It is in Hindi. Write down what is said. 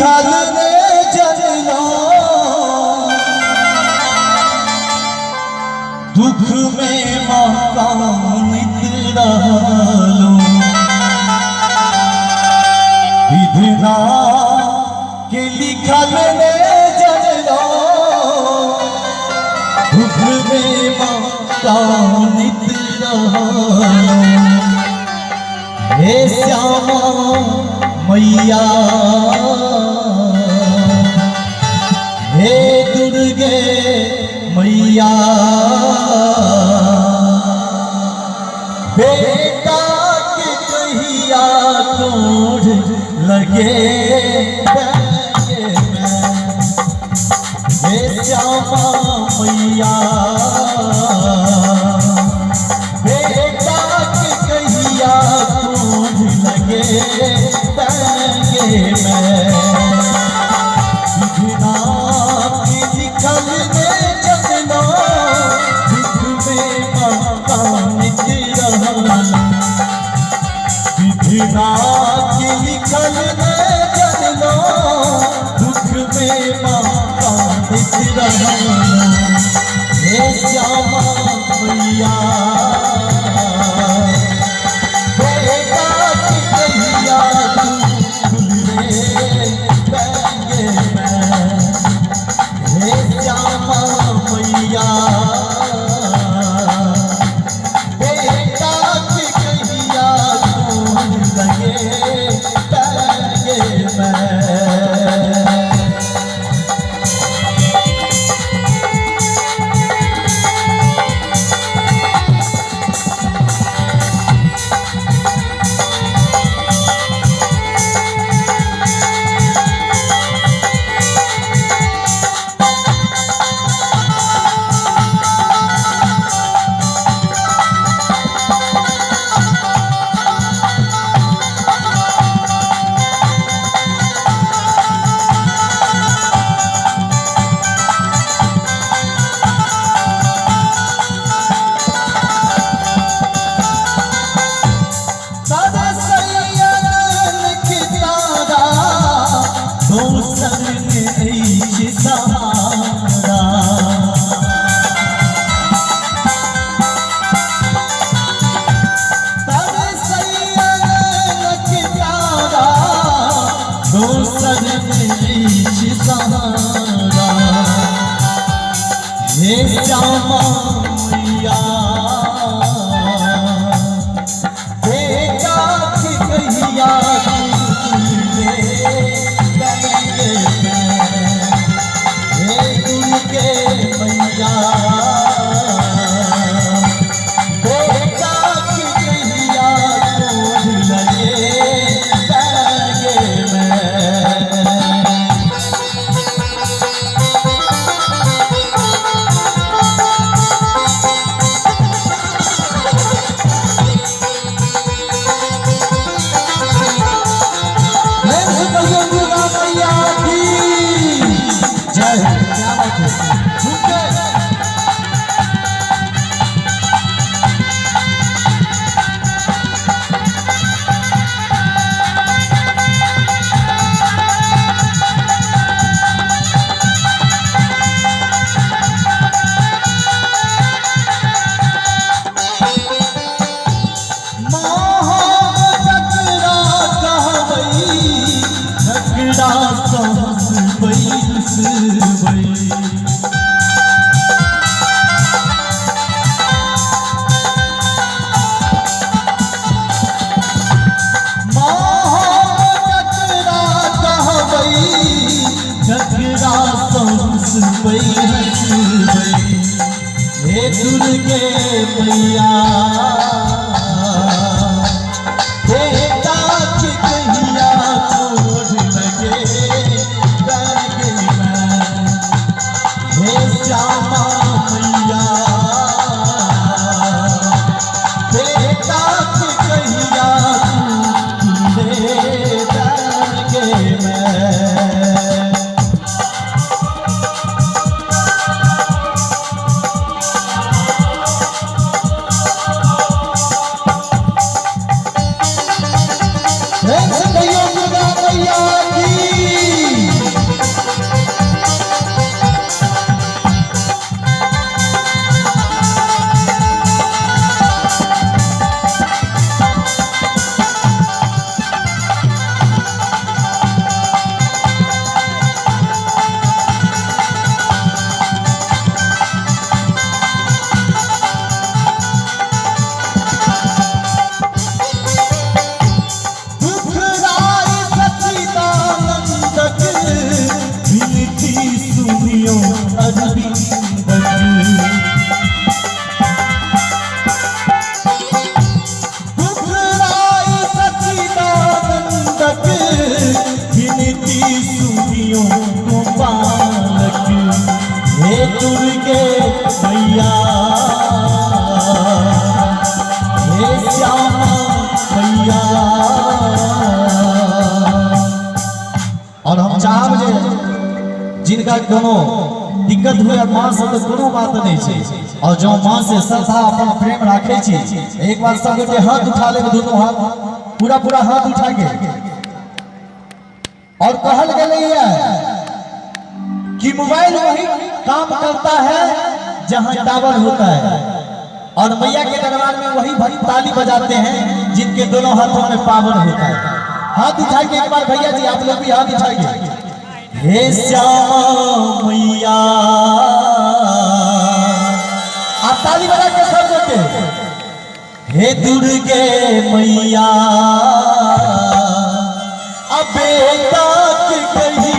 लिखल ने जनलो दुख में मकान रहलो विधना के लिखल ने जनलो दुख में मकान रहलो हे श्यामा मैया हे दुर्गे मैया बेटा के कहिया तोड़ लगे हे श्यामा मैया बेटा के कहिया तोड़ लगे श्यामा मैया बेटा की कहिया हे श्यामा मैया बेटा की कहिया लगे हे श्यामा मैया बेटा की कहिया हे दुर्गे मैया बेटा की कहिया लगे हे दुर्गे मैया बेटा की कहिया तोड़ लगे हे श्यामा मैया बेटा की कहिया जिनका कोनो दिक्कत हुए माँ से तो कोनो बात नहीं है और जो माँ से श्रद्धा अपन प्रेम राखे छी एक बार सब गोटे हाथ उठा ले दोनों हाथ पूरा पूरा हाथ उठा के और कहल गई है कि मोबाइल वही काम करता है जहां टावर होता है और मैया के दरबार में वही भाई ताली बजाते हैं जिनके दोनों हाथों में पावर होता है। हाथ उठा के एक बार भैया जी आप लोग भी हाथ उठाइए। हे श्यामा मैया आप ताली बजा के सब बोलते हे दुर्गे मैया अब बेटा के कही